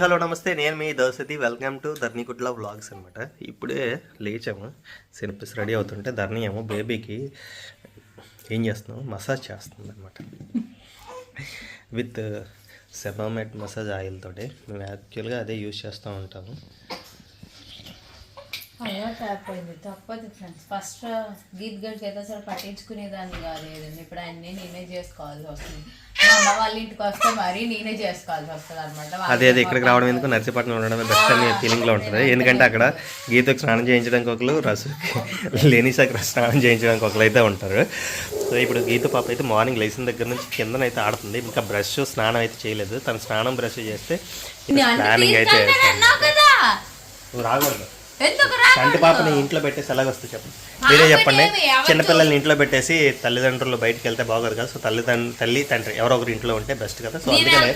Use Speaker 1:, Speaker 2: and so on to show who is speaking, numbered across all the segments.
Speaker 1: Hello నమస్తే, నేను మీ దర్శతి. Welcome to ధర్నీకుట్ల vlogs అనమాట. ఇప్పుడే లేచాము, సినిపిస్ రెడీ అవుతుంటే ధర్ని ఏమో బేబీకి ఏం చేస్తున్నాము, మసాజ్ చేస్తుంది అనమాట. విత్ సెబామెట్ మసాజ్ ఆయిల్ తోటి. మేము యాక్చువల్గా అదే యూజ్ చేస్తూ ఉంటాము.
Speaker 2: తప్పదు ఫ్రెండ్స్. ఫస్ట్ గీత్ గడికి అయితే అసలు పట్టించుకునేదాన్ని కాదు ఏదండి. ఇప్పుడు అన్నీ నేనే చేసుకోవాల్సి వస్తుంది. అమ్మ వాళ్ళ ఇంటికి వస్తే మరి నేనే చేసుకోవాల్సి వస్తుంది అనమాట.
Speaker 1: అదే ఇక్కడికి రావడం ఎందుకు, నర్సీపట్నం ఉండడమే బెస్ట్ అని ఫీలింగ్లో ఉంటుంది. ఎందుకంటే అక్కడ గీతకు స్నానం చేయించడానికి ఒకరు, లేనిసాకి స్నానం చేయించడానికి ఒకరు అయితే ఉంటారు. సో ఇప్పుడు గీత పాప అయితే మార్నింగ్ లేచిన దగ్గర నుంచి కిందనైతే ఆడుతుంది. ఇంకా బ్రష్ స్నానం అయితే చేయలేదు. తను స్నానం బ్రష్ చేస్తే ప్లానింగ్ అయితే రాకూడదు. చంటి పాపని ఇంట్లో పెట్టేసి ఎలాగ వస్తుంది చెప్పండి, మీరే చెప్పండి. చిన్నపిల్లల్ని ఇంట్లో పెట్టేసి తల్లిదండ్రులు బయటకు వెళ్తే బాగోదు కదా. సో తల్లి తండ్రి ఎవరో ఒకరు ఇంట్లో ఉంటే బెస్ట్ కదా. సో అందుకనే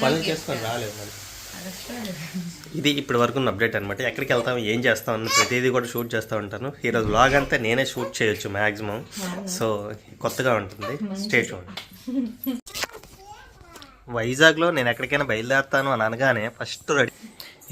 Speaker 1: పనులు చేసుకొని రాలేదు మరి. ఇది ఇప్పటి వరకు ఉన్న అప్డేట్ అనమాట. ఎక్కడికి వెళ్తాం, ఏం చేస్తాం అన్న ప్రతిదీ కూడా షూట్ చేస్తూ ఉంటాను. ఈరోజు వ్లాగ్ అంతా నేనే షూట్ చేయొచ్చు మ్యాక్సిమం. సో కొత్తగా ఉంటుంది, స్టే చూడండి. వైజాగ్లో నేను ఎక్కడికైనా బయలుదేరుతాను అని అనగానే ఫస్ట్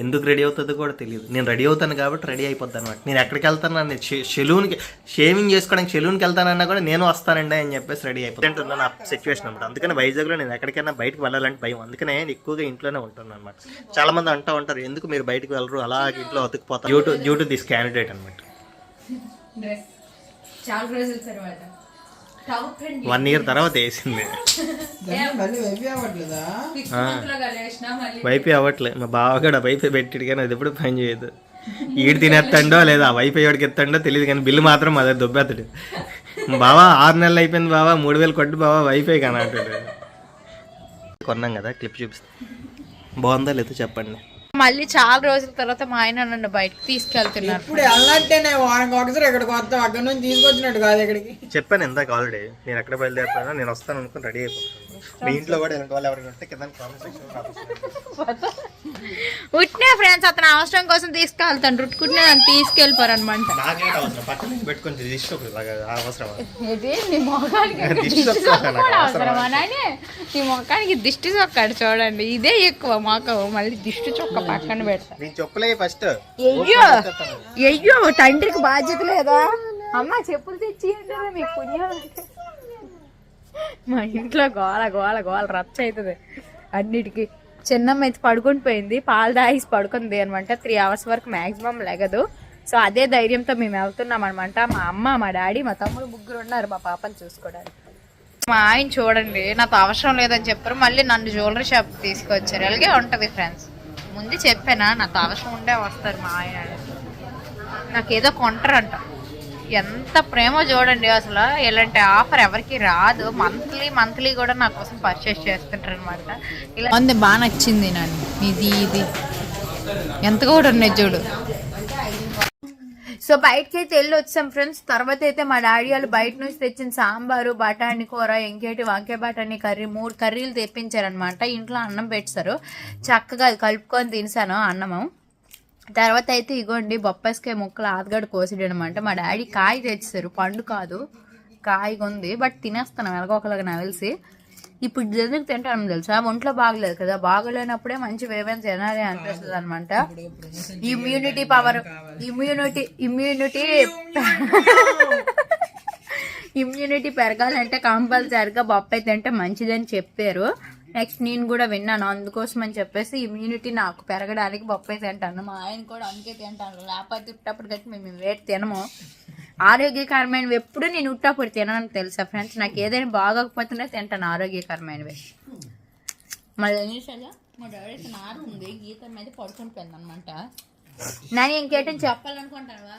Speaker 1: ఎందుకు రెడీ అవుతుందో కూడా తెలియదు. నేను రెడీ అవుతాను కాబట్టి రెడీ అయిపోతాను అనమాట. నేను ఎక్కడికి వెళ్తాను, నేను సెలూన్కి షేవింగ్ చేసుకోవడానికి సెలూన్కి వెళ్తానన్నా కూడా నేను వస్తానండి అని చెప్పేసి రెడీ అయిపోతాను. నా సిచ్యువేషన్ అనమాట. అందుకని వైజాగ్లో నేను ఎక్కడికైనా బయటకు వెళ్ళాలంటే భయం. అందుకనే నేను ఎక్కువగా ఇంట్లోనే ఉంటాను అనమాట. చాలా మంది అంటూ ఉంటారు, ఎందుకు మీరు బయటకు వెళ్ళరు, అలాగే ఇంట్లో అతుక్కుపోతారు. డ్యూ టు దిస్ క్యాండిడేట్ అనమాట. 1 year తర్వాత వేసింది. వైఫై అవ్వట్లే. మా బావ కూడా వైఫై పెట్టిడు కానీ అది ఎప్పుడు పని చేయదు. ఈడు తినేస్తాడో లేదా వైఫై వాడికి ఎత్తాడో తెలియదు కానీ బిల్లు మాత్రం అదే దుబ్బెత్తాడు. బావా 6 నెలలు అయిపోయింది బావా, 3000 కొట్టు బావా వైఫై కానీ అంటాడు. కొన్నాం కదా, క్లిప్ చూపిస్తాం. బాగుందా లేదా చెప్పండి.
Speaker 2: మళ్ళీ చాలా రోజుల తర్వాత మా ఆయన నన్ను బయటకు తీసుకెళ్తున్నారు.
Speaker 3: ఇప్పుడు వెళ్ళంటేనే వారానికి ఒకసారి ఇక్కడికి వస్తాం, అక్కడ నుంచి తీసుకొచ్చినట్టు కాదు ఇక్కడికి.
Speaker 1: చెప్పాను ఇందాక ఆల్రెడీ, నేను ఎక్కడ బయలుదేరుతానో నేను వస్తాను అనుకుని రెడీ అయిపోతాను. మీ ఇంట్లో కూడా ఇలాంటి వాళ్ళు ఎవరైనా ఉంటే కింద కామెంట్ సెక్షన్లో
Speaker 2: ఉట్నే ఫ్రెండ్స్ అతను అవసరం కోసం తీసుకెళ్తాను. రుట్టుకుంటే నన్ను తీసుకెళ్ళిపోరు అనమాట.
Speaker 1: నాకేంటి అవసరం, పక్కన పెట్టుకొని దిష్టి అవసరం.
Speaker 2: నీ మొఖానికి దిష్టి చొక్కాడు చూడండి, ఇదే ఎక్కువ మాకు. మళ్ళీ దిష్టి చొక్క పక్కన పెడతా.
Speaker 1: చెప్పులే ఫస్ట్.
Speaker 2: అయ్యో తండ్రికి బాధ్యత లేదా అమ్మ, చెప్పులు తెచ్చి మీకు పుణ్యం. మా ఇంట్లో గోల గోల గోల రచ్చ అవుతుంది అన్నిటికీ. చిన్నమ్మ అయితే పడుకొని పోయింది, పాలు తాగేసి పడుకుంది అనమాట. 3 hours వరకు మ్యాక్సిమం లెగదు. సో అదే ధైర్యంతో మేము వెళ్తున్నాం అనమాట. మా అమ్మ, మా డాడీ, మా తమ్ముడు ముగ్గురు ఉన్నారు మా పాపని చూసుకోవడానికి. మా ఆయన చూడండి, నాకు అవసరం లేదని చెప్పారు, మళ్ళీ నన్ను జ్యువెలరీ షాప్ తీసుకొచ్చారు. అలాగే ఉంటుంది ఫ్రెండ్స్. ముందు చెప్పానా, నాకు అవసరం ఉండే వస్తారు మా ఆయన. నాకు ఏదో కొంటారంట. ఎంత ప్రేమ చూడండి అసలు. ఇలాంటి ఆఫర్ ఎవరికి రాదు. మంత్లీ కూడా నా కోసం పర్చేస్ చేస్తుంటారు అనమాట. ఇలా ఉంది, బాగా నచ్చింది నన్ను. ఇది ఎంత కూడా ఉన్నాయి చూడు. సో బయటకి అయితే వెళ్ళి వచ్చాం ఫ్రెండ్స్. తర్వాత అయితే మా డాడీ వాళ్ళు బయట నుంచి తెచ్చిన సాంబారు, బఠానీ కూర, ఇంకేటి వంకాయ బఠానీ కర్రీ, 3 కర్రీలు తెప్పించారనమాట. ఇంట్లో అన్నం పెట్టారు, చక్కగా కలుపుకొని తినేసాను అన్నము. తర్వాత అయితే ఇగోండి బొప్పాయికాయ ముక్కలు ఆతగడ కోసిడు అనమాట. మా డాడీ కాయ తెచ్చారు, పండు కాదు, కాయగా ఉంది. బట్ తినేస్తాను ఎలాగోకలాగా నవలిసి. ఇప్పుడు ఎందుకు తింటాను తెలుసా, ఒంట్లో బాగలేదు కదా. బాగలేనప్పుడే మంచి వేవేం తినాలి అనిపిస్తుంది అనమాట. ఇమ్యూనిటీ పవర్, ఇమ్యూనిటీ పెరగాలంటే కంపల్సరిగా బొప్పాయి తింటే మంచిదని చెప్పారు. నెక్స్ట్ నేను కూడా విన్నాను, అందుకోసం అని చెప్పేసి ఇమ్యూనిటీ నాకు పెరగడానికి బొప్పాయి తింటాను. మా ఆయన కూడా అందుకే తింటాను, లేకపోతే ఉట్టప్పుడు కట్టి మేము వేడి తినము. ఆరోగ్యకరమైనవి ఎప్పుడు నేను ఉట్టప్పుడు తినని తెలుసా ఫ్రెండ్స్. నాకు ఏదైనా బాగోకపోతేనే తింటాను ఆరోగ్యకరమైనవి. మళ్ళీ మా డాడీ నారు ఉంది, గీత మీద పడుకొని పోయింది అనమాట. నేను ఇంకేటని చెప్పాలనుకుంటావా,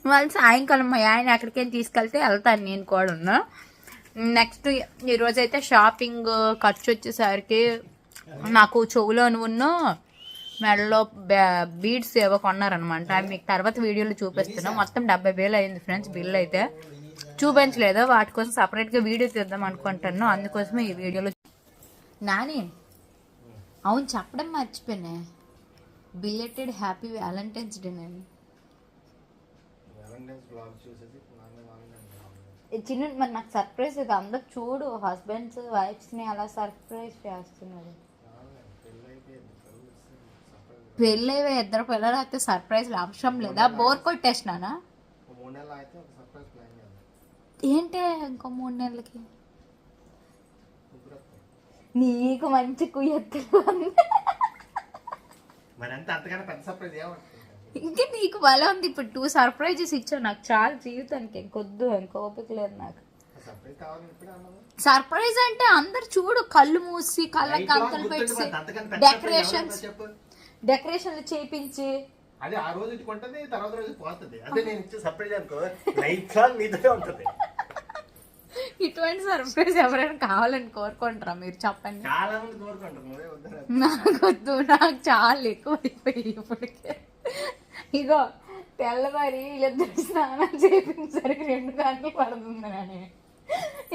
Speaker 2: మళ్ళీ సాయంకాలం మా ఆయన ఎక్కడికైనా తీసుకెళ్తే వెళ్తాను నేను కూడా ఉన్నా. నెక్స్ట్ ఈరోజైతే షాపింగ్ ఖర్చు వచ్చేసరికి నాకు చెవులోను ఉన్న మెడలో బీడ్స్ ఏవో కొన్నారనమాట. అవి మీకు తర్వాత వీడియోలో చూపిస్తున్నాం. మొత్తం 70,000 అయింది ఫ్రెండ్స్ బిల్ అయితే. చూపించలేదు, వాటి కోసం సపరేట్గా వీడియో తీద్దాం అనుకుంటాను. అందుకోసమే ఈ వీడియోలో. నాని అవును చెప్పడం మర్చిపోయినా, బిలేటెడ్ హ్యాపీ వ్యాలంటైన్స్ డే. చిన్న మరి నాకు సర్ప్రైజ్ ఇది అందరు చూడు హస్బెండ్స్ వైఫ్స్ని అలా సర్ప్రైజ్ చేస్తున్నారు. పెళ్ళి ఇద్దరు పిల్లలు అయితే సర్ప్రైజ్ అవసరం లేదా? బోర్ కొట్టేసినానా ఏంటి? ఇంకో 3 నెలలకి నీకు మంచి కుయ్యెత్తులు ఇంకా నీకు బలం ఉంది. ఇప్పుడు 2 సర్ప్రైజెస్ ఇచ్చావు నాకు చాలు జీవితానికి. ఇంకొద్దు, ఇంకో ఓపిక లేదు నాకు. సర్ప్రైజ్ అంటే అందరు చూడు కళ్ళు మూసి కళ్ళకి కంతలు పెట్టి డెకరేషన్లు చేపించి
Speaker 1: అదే ఆ రోజు కొంటది తర్వాత రోజు పోతుంది. అదే నేను ఇచ్చే సర్ప్రైజ్ అనుకో లైఫ్ లాంగ్ నీతోనే ఉంటుంది.
Speaker 2: ఇటువంటి సర్ప్రైజ్ ఎవరైనా కావాలని కోరుకుంటారా మీరు చెప్పండి?
Speaker 1: చాలా మంది కోరుకుంటారు.
Speaker 2: నాకు వద్దు, నాకు చాలా ఎక్కువ అయిపోయి ఇప్పటికే. ఇగో తెల్లవారి వీళ్ళిద్దరు స్నానం చేపించరికి 2 గంటలు పడుతుంది అని,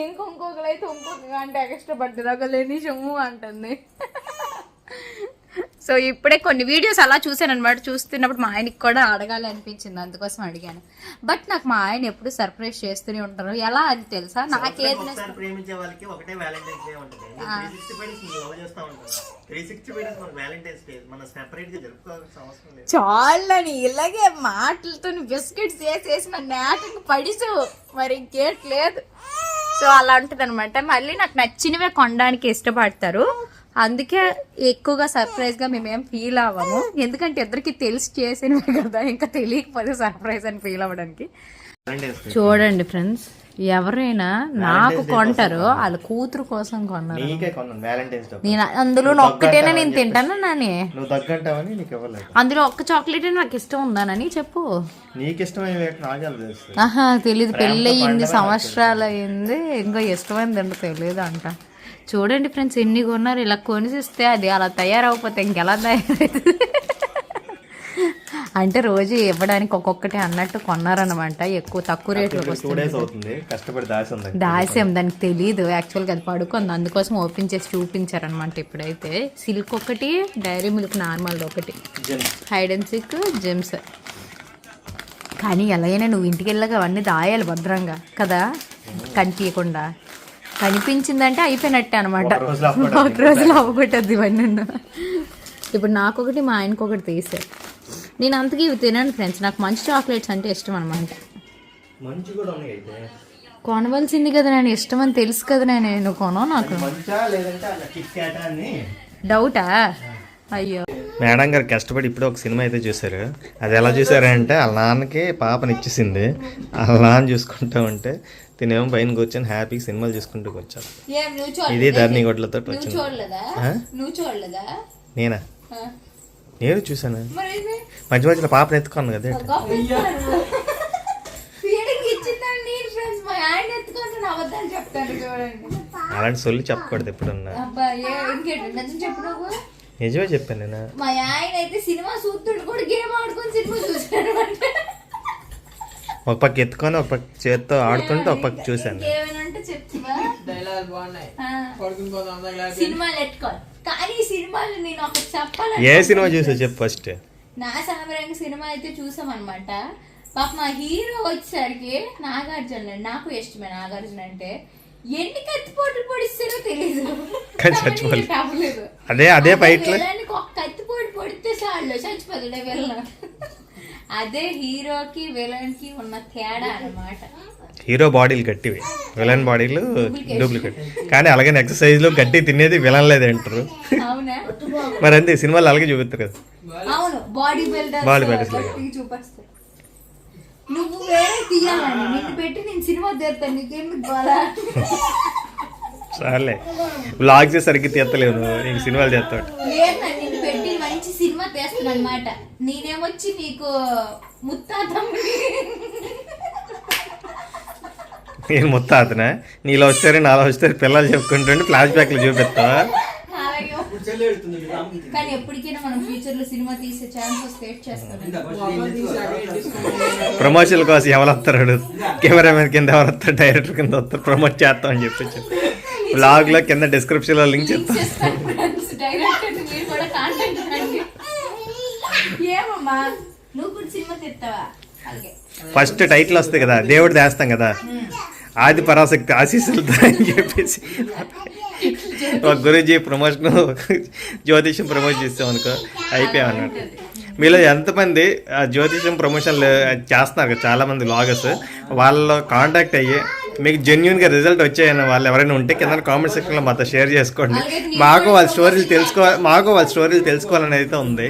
Speaker 2: ఇంకొకరైతే ఇంకొక గంట ఎక్స్ట్రా పడుతుంది. ఒక లేని సొమ్ము అంటుంది. సో ఇప్పుడే కొన్ని వీడియోస్ అలా చూసాను అనమాట. చూస్తున్నప్పుడు మా ఆయనకి కూడా అడగాలి అనిపించింది, అందుకోసం అడిగాను. బట్ నాకు మా ఆయన ఎప్పుడు సర్ప్రైజ్ చేస్తూనే ఉంటారు. ఎలా అని తెలుసా? నాకేది
Speaker 1: ప్రేమించే వాళ్ళకి ఒకటే వ్యాలంటైన్స్ డే ఉంటుంది. 365 డేస్ లవ్ చేస్తా ఉంటారు. 365 డేస్ మనకి వ్యాలంటైన్స్ డే మనం సెపరేట్ గా జరుపుకోవాల్సిన అవసరం లేదు.
Speaker 2: చాలని ఇలాగే మాటలతో బిస్కెట్స్ చేసేసి నా నేటకి పడిసు మరి ఇంకేట్ లేదు. సో అలా ఉంటుంది అనమాట. మళ్ళీ నాకు నచ్చినవే కొనడానికి ఇష్టపడతారు. అందుకే ఎక్కువగా సర్ప్రైజ్ గా మేమేం ఫీల్ అవ్వము, ఎందుకంటే ఇద్దరికి తెలిసి చేసినవే కదా, ఇంకా తెలియకపోతే సర్ప్రైజ్ అని ఫీల్ అవ్వడానికి. చూడండి ఫ్రెండ్స్, ఎవరైనా నాకు కొంటారో వాళ్ళ కూతురు కోసం కొన్నారు. నేను అందులో ఒక్కటేనా నేను తింటానా నాని? అందులో ఒక్క చాక్లెట్ నాకు ఇష్టం ఉందానని చెప్పు. ఆహా తెలీదు, పెళ్ళి అయ్యింది, సంవత్సరాలు అయింది, ఇంకా ఇష్టమైంది అంటే తెలియదు అంట. చూడండి ఫ్రెండ్స్ ఎన్ని కొన్నారు. ఇలా కొనిసిస్తే అది అలా తయారవకపోతే ఇంకెలా తయారవుతుంది? అంటే రోజు ఇవ్వడానికి ఒక్కొక్కటి అన్నట్టు కొన్నారనమాట. ఎక్కువ తక్కువ రేట్లో దాస్యం దానికి తెలీదు యాక్చువల్గా, అది పడుకుంది, అందుకోసం ఓపెన్ చేసి చూపించారనమాట. ఇప్పుడైతే సిల్క్ ఒకటి, డైరీ మిల్క్ నార్మల్ ఒకటి, హైడ్ అండ్ సిక్, జెమ్స్. కానీ ఎలాగైనా నువ్వు ఇంటికి వెళ్ళగా అవన్నీ దాయాలి భద్రంగా కదా, కనిపించకుండా. కనిపించిందంటే అయిపోయినట్టే అనమాట. ఒక రోజులో అవ్వగొట్టద్దు ఇవన్నీ. ఇప్పుడు నాకొకటి మా ఆయనకు ఒకటి తీసారు. నేను అంతకీ ఇవి తినాను ఫ్రెండ్స్, నాకు మంచి చాక్లెట్స్ అంటే ఇష్టం అనమాట. కొనవలసింది కదా, నేను ఇష్టం అని తెలుసు కదా, నేను కొనో. నాకు డౌటా? అయ్యో.
Speaker 1: మేడం గారు కష్టపడి ఇప్పుడు ఒక సినిమా అయితే చూసారు. అది ఎలా చూసారంటే వాళ్ళ నాన్నకి పాపని ఇచ్చేసింది, వాళ్ళ నాన్న చూసుకుంటా ఉంటే తినేమో పైన కూర్చొని హ్యాపీగా సినిమాలు చూసుకుంటూ వచ్చాను. ఇది ధర్ని గొడ్లతో వచ్చింది. నేనా? నేను చూసాను మధ్య మధ్యలో పాపను ఎత్తుకోను కదా. అలాంటి సొల్లు చెప్పకూడదు ఎప్పుడున్నా. నిజమే చెప్పాను నేను.
Speaker 2: మా ఆయన అయితే సినిమా చూస్తుంటే కూడా గేమ్ ఆడుకొని సినిమా చూసాను.
Speaker 1: ఒక పక్క ఎత్తుకొని ఒక పక్క చేత్తో ఆడుతుంటే ఒక పక్క చూసాను. ఏ సినిమా చూసా చెప్పు ఫస్ట్.
Speaker 2: నా సామరంగ సినిమా అయితే చూసాం అనమాట. పాప మా హీరో వచ్చేసరికి నాగార్జున, నాకు ఇష్టమే నాగార్జున అంటే. ఎన్ని కత్తిపోట్లు పొడిస్తారో తెలీదు,
Speaker 1: అదే ఫైట్
Speaker 2: ఒక కత్తిపోటు పొడితే చాలు చచ్చిపోతాడు వెళ్ళ. అదే హీరోకి విలన్ కి ఉన్న తేడా అన్నమాట.
Speaker 1: హీరో బాడీలు గట్టివి, విలన్ బాడీలు డూప్లికేట్. కానీ అలాగే ఎక్సర్సైజ్ లో గట్టి తినేది విలన్ లేదు అంటారు. మరి అంతే సినిమాలు అలాగే చూపిస్తారు కదా.
Speaker 2: అవును, బాడీ బిల్డర్స్ చూపిస్తారు. నువ్వు వేరే తీయాలని నిన్ను పెట్టి నేను సినిమా తీస్తాను, నీకేందుకు బాగా?
Speaker 1: సర్లే, బ్లాగ్స్ సరిగ్గా తీస్తలేవు, నీకు సినిమాలు చేస్తాడు.
Speaker 2: నిన్ను పెట్టి మంచి సినిమా తీస్తాను అనమాట. నేనేమొచ్చి నీకు ముత్తాతం.
Speaker 1: నేను ముత్తాతనా? నీలో వస్తారు నాలో వస్తారు పిల్లలు చెప్పుకుంటుంటే ఫ్లాష్ బ్యాక్లు చూపిస్తావా?
Speaker 2: కానీ ఎప్పటికైనా మనం ఫ్యూచర్ లో సినిమా తీసే ఛాన్స్ వస్తే చేస్తాం.
Speaker 1: ప్రమోషన్ కోసం ఎవరు వస్తారు, కెమెరామెన్ కింద ఎవరు వస్తారు, డైరెక్టర్ కింద వస్తారు, ప్రమోట్ చేస్తాం అని చెప్పి బ్లాగ్ లో కింద డిస్క్రిప్షన్ లో లింక్ చెప్తాను.
Speaker 2: నువ్వు కూడా సినిమా తీస్తావా?
Speaker 1: ఫస్ట్ టైటిల్ వస్తుంది కదా, దేవుడు వేస్తాం కదా, ఆది పరాశక్తి ఆశీస్సులతో అని చెప్పేసి ఒక గురూజీ ప్రమోషన్ జ్యోతిష్యం ప్రమోట్ చేస్తాం అనుకో అయిపోయాం అన్నట్టు. మీలో ఎంతమంది ఆ జ్యోతిష్యం ప్రమోషన్లు చేస్తున్నారు కదా చాలామంది వ్లాగర్స్, వాళ్ళలో కాంటాక్ట్ అయ్యి మీకు జెన్యున్గా రిజల్ట్ వచ్చాయన్న వాళ్ళు ఎవరైనా ఉంటే కింద కామెంట్ సెక్షన్లో మాతో షేర్ చేసుకోండి. మాకు వాళ్ళ స్టోరీలు తెలుసుకోవాలని అయితే ఉంది.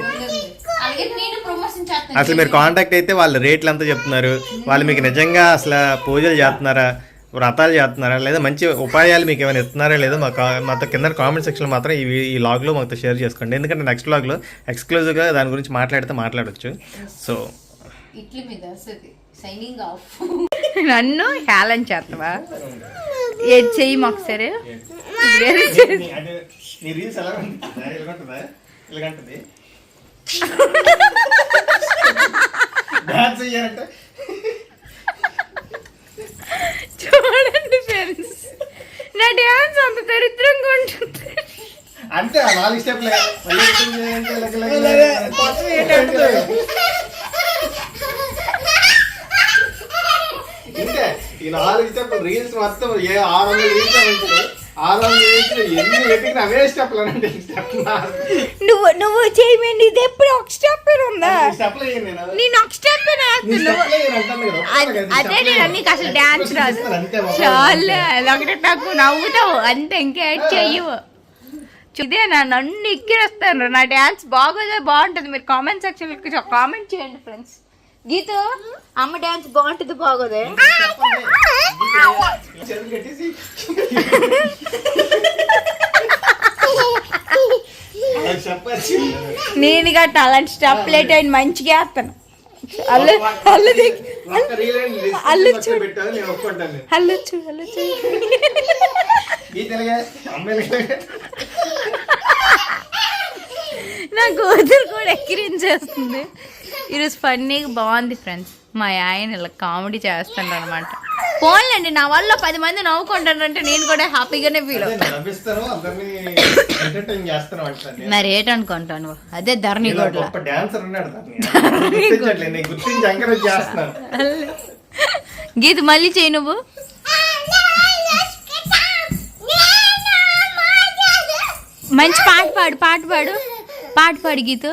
Speaker 1: అసలు మీరు కాంటాక్ట్ అయితే వాళ్ళ రేట్లు ఎంత చెప్తున్నారు, వాళ్ళు మీకు నిజంగా అసలు పూజలు చేస్తున్నారా, వ్రతాలు చేస్తున్నారా, లేదా మంచి ఉపాయాలు మీకు ఏమైనా ఇస్తున్నారా లేదో మాతో కింద కామెంట్ సెక్షన్లో మాత్రం ఈ లాగ్లో మాతో షేర్ చేసుకోండి. ఎందుకంటే నెక్స్ట్ లాగ్లో ఎక్స్క్లూజివ్గా దాని గురించి మాట్లాడొచ్చు. సో
Speaker 2: నన్ను హేళన చేస్తావా? ఏది చెయ్యి మాకు సరే. చూడండి ఫ్రెండ్స్, నా డ్యాన్స్ అంత దరిద్రంగా ఉంటుంది.
Speaker 1: అంటే ఆ 4 స్టెప్లే ఇంతే. ఈ 4 స్టెప్లు రీల్స్ మొత్తం 600 రీల్స్ ఉంటుంది. 600 రీల్స్ ఎన్ని వెతికినా అవే స్టెప్లు అంటే
Speaker 2: నువ్వు చేయమండి. ఇది ఎప్పుడు ఒక స్టెప్ ఉందా? నేను ఒక స్టెప్ అదే. నేను నీకు అసలు డాన్స్ రాదు. చాలా ఒకటే నాకు నవ్వుతావు అంతే, ఇంకేం చెయ్యవు. ఇదే నన్ను ఎక్కిరేస్తాను. నా డాన్స్ బాగుంటుంది. మీరు కామెంట్ సెక్షన్ కామెంట్ చేయండి ఫ్రెండ్స్. గీత అమ్మ డాన్స్ బాగుంటుంది బాగోదే? నేను గట్ట అలాంటి స్టెప్ లేట్ అయిన మంచిగా వేస్తాను. నా కూతురు కూడా ఎక్కిరించేస్తుంది. ఈరోజు ఫన్నీగా బాగుంది ఫ్రెండ్స్. మా ఆయన ఇలా కామెడీ చేస్తాడు అనమాట. పోన్లేండి, నా వల్ల 10 మంది నవ్వుకుంటారంటే నేను కూడా హ్యాపీగానే ఫీల్ అవుతాను. మరి ఏంటనుకుంటాను? అదే ధరణి గోడ్ల గీత మళ్ళీ చేయి నువ్వు. మంచి పాట పాడు గీత.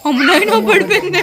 Speaker 2: అమ్మ నాయన పడిపోయింది.